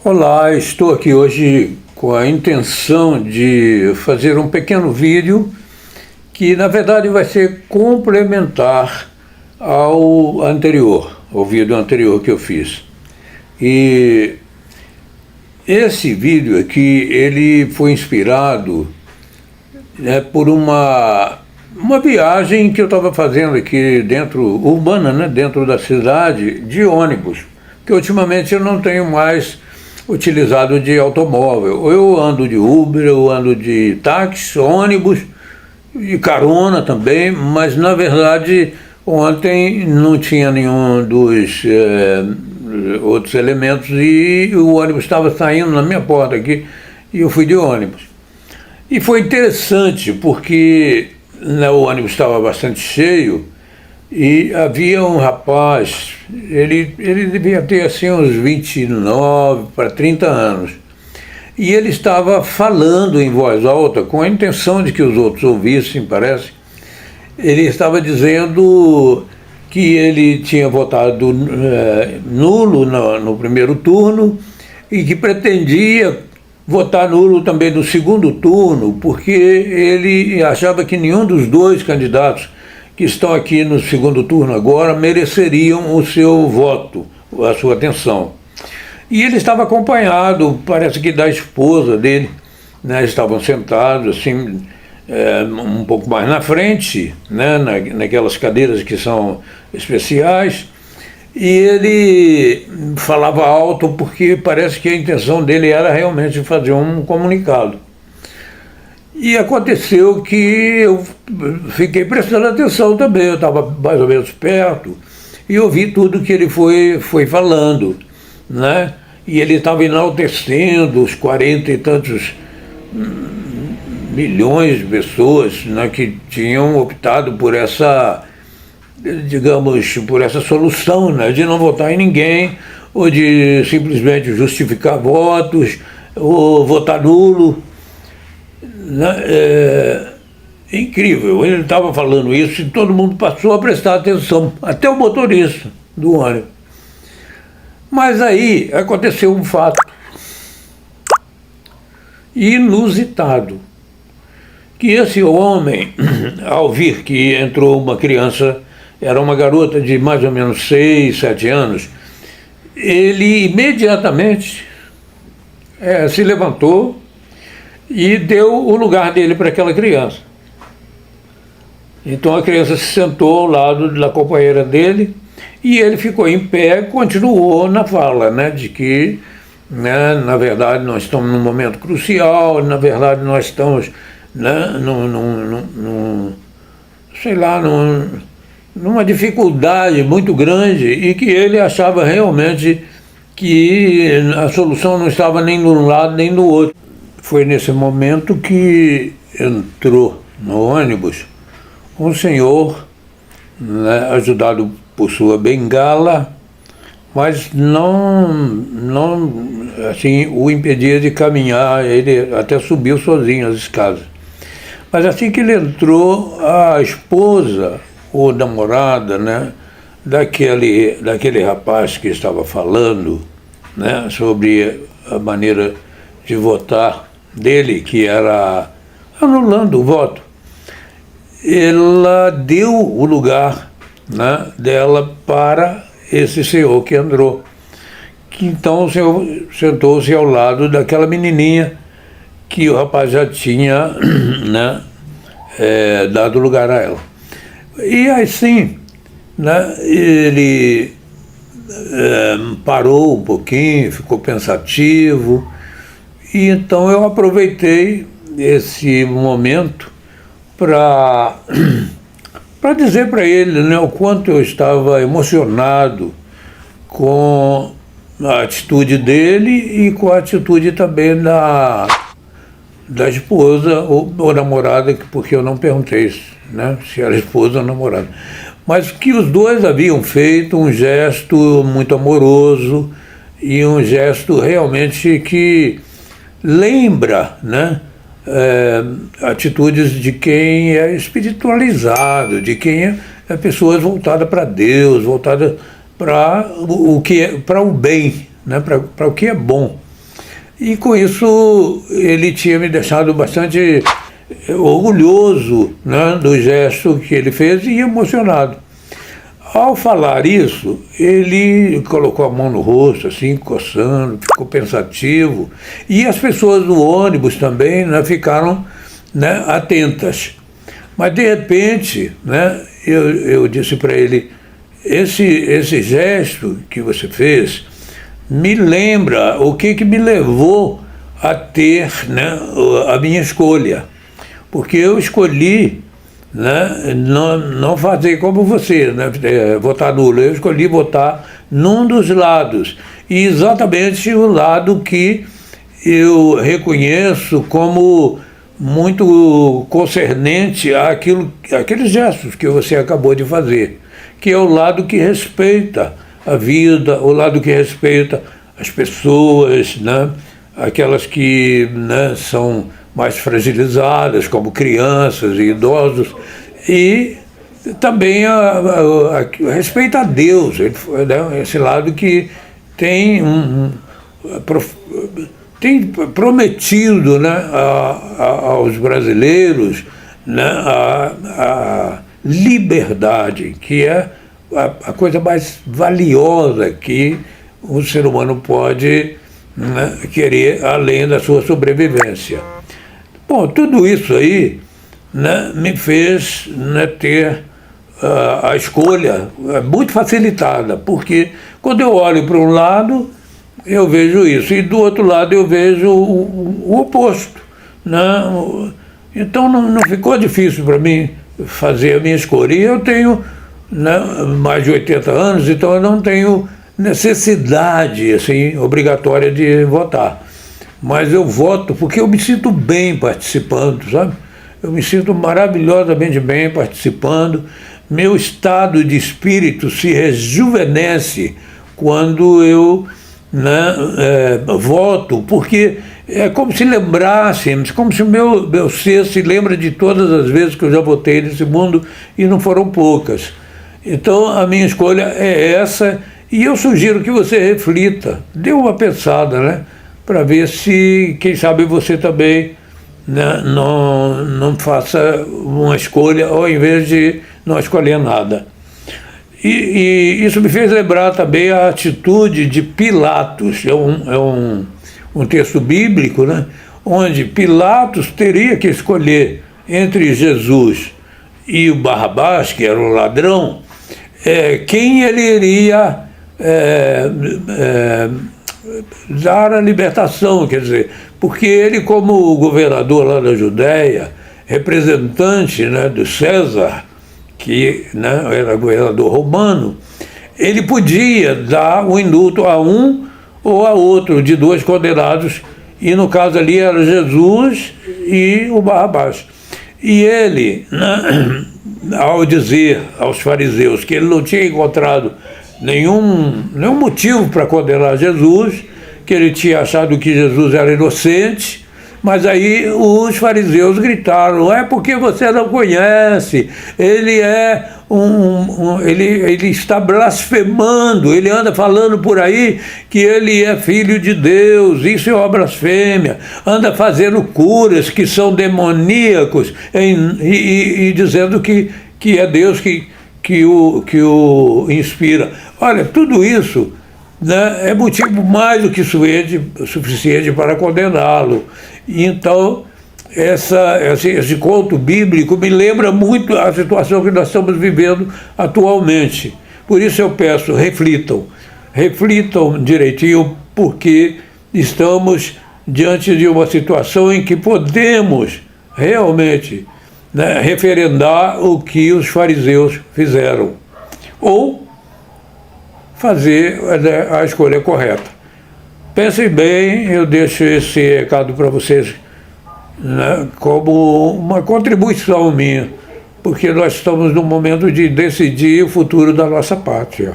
Olá, estou aqui hoje com a intenção de fazer um pequeno vídeo que na verdade vai ser complementar ao anterior, ao vídeo anterior que eu fiz. E esse vídeo aqui, ele foi inspirado por uma viagem que eu estava fazendo aqui urbana, dentro da cidade, de ônibus, que ultimamente eu não tenho mais utilizado de automóvel. Eu ando de Uber, eu ando de táxi, ônibus, de carona também, mas na verdade ontem não tinha nenhum dos outros elementos e o ônibus estava saindo na minha porta aqui e eu fui de ônibus. E foi interessante porque o ônibus estava bastante cheio e havia um rapaz, ele devia ter assim uns 29 para 30 anos, e ele estava falando em voz alta com a intenção de que os outros ouvissem, parece. Ele estava dizendo que ele tinha votado nulo no primeiro turno e que pretendia votar nulo também no segundo turno, porque ele achava que nenhum dos dois candidatos que estão aqui no segundo turno agora mereceriam o seu voto, a sua atenção. E ele estava acompanhado, parece que da esposa dele, estavam sentados assim, um pouco mais na frente, naquelas cadeiras que são especiais, e ele falava alto porque parece que a intenção dele era realmente fazer um comunicado. E aconteceu que eu fiquei prestando atenção também, eu estava mais ou menos perto e ouvi tudo que ele foi falando, E ele estava enaltecendo os 40 e tantos milhões de pessoas que tinham optado por essa, digamos, por essa solução, de não votar em ninguém, ou de simplesmente justificar votos, ou votar nulo. Incrível, ele estava falando isso e todo mundo passou a prestar atenção, até o motorista do ônibus. Mas aí aconteceu um fato inusitado, que esse homem, ao vir que entrou uma criança, era uma garota de mais ou menos 6, 7 anos, ele imediatamente se levantou e deu o lugar dele para aquela criança. Então a criança se sentou ao lado da companheira dele e ele ficou em pé e continuou na fala, de que, na verdade, nós estamos num momento crucial, na verdade, nós estamos numa dificuldade muito grande e que ele achava realmente que a solução não estava nem de um lado nem do outro. Foi nesse momento que entrou no ônibus um senhor, ajudado por sua bengala, mas não assim, o impedia de caminhar, ele até subiu sozinho as escadas. Mas assim que ele entrou, a esposa ou namorada, daquele rapaz que estava falando, sobre a maneira de votar dele, que era anulando o voto, ela deu o lugar dela para esse senhor que entrou. Que então o senhor sentou-se ao lado daquela menininha que o rapaz já tinha dado lugar a ela. E assim, ele parou um pouquinho, ficou pensativo, e então eu aproveitei esse momento para dizer para ele o quanto eu estava emocionado com a atitude dele e com a atitude também da esposa ou namorada, porque eu não perguntei se era esposa ou namorada. Mas que os dois haviam feito um gesto muito amoroso e um gesto realmente que lembra, atitudes de quem é espiritualizado, de quem é pessoas voltadas para Deus, voltadas para o bem, para o que é bom. E com isso ele tinha me deixado bastante orgulhoso, né, do gesto que ele fez e emocionado. Ao falar isso, ele colocou a mão no rosto, assim, coçando, ficou pensativo. E as pessoas do ônibus também, né, ficaram, né, atentas. Mas, de repente, né, eu disse para ele, esse gesto que você fez me lembra o que me levou a ter, né, a minha escolha. Porque eu escolhi, né, não fazer como você, né, votar nulo. Eu escolhi votar num dos lados. E exatamente o lado que eu reconheço como muito concernente àqueles gestos que você acabou de fazer, que é o lado que respeita a vida, o lado que respeita as pessoas, né, aquelas que, né, são mais fragilizadas, como crianças e idosos, e também respeita a Deus, né, esse lado que tem tem prometido, né, aos brasileiros, né, a liberdade, que é a coisa mais valiosa que o ser humano pode, né, querer, além da sua sobrevivência. Bom, tudo isso aí, né, me fez, né, ter a escolha muito facilitada, porque quando eu olho para um lado, eu vejo isso, e do outro lado eu vejo o oposto, né? Então não ficou difícil para mim fazer a minha escolha. E eu tenho, né, mais de 80 anos, então eu não tenho necessidade assim, obrigatória de votar. Mas eu voto porque eu me sinto bem participando, sabe? Eu me sinto maravilhosamente bem participando. Meu estado de espírito se rejuvenesce quando eu, né, voto, porque é como se lembrássemos, como se o meu ser se lembra de todas as vezes que eu já votei nesse mundo, e não foram poucas. Então a minha escolha é essa, e eu sugiro que você reflita, dê uma pensada, né, para ver se, quem sabe, você também, né, não faça uma escolha ao invés de não escolher nada. E isso me fez lembrar também a atitude de Pilatos. É um texto bíblico, né, onde Pilatos teria que escolher entre Jesus e o Barrabás, que era um ladrão, quem ele iria dar a libertação, quer dizer, porque ele, como governador lá da Judéia, representante, né, do César, que, né, era governador romano, ele podia dar o indulto a um ou a outro de dois condenados, e no caso ali era Jesus e o Barrabás. E ele, né, ao dizer aos fariseus que ele não tinha encontrado nenhum motivo para condenar Jesus, que ele tinha achado que Jesus era inocente, mas aí os fariseus gritaram, é porque você não conhece, ele é ele está blasfemando, ele anda falando por aí que ele é filho de Deus, isso é uma blasfêmia, anda fazendo curas que são demoníacos, e dizendo que é Deus que o inspira. Olha, tudo isso, né, é motivo mais do que suficiente para condená-lo. Então, esse conto bíblico me lembra muito a situação que nós estamos vivendo atualmente. Por isso eu peço, reflitam direitinho, porque estamos diante de uma situação em que podemos realmente, né, referendar o que os fariseus fizeram, ou fazer, né, a escolha correta. Pensem bem, eu deixo esse recado para vocês, né, como uma contribuição minha, porque nós estamos no momento de decidir o futuro da nossa pátria.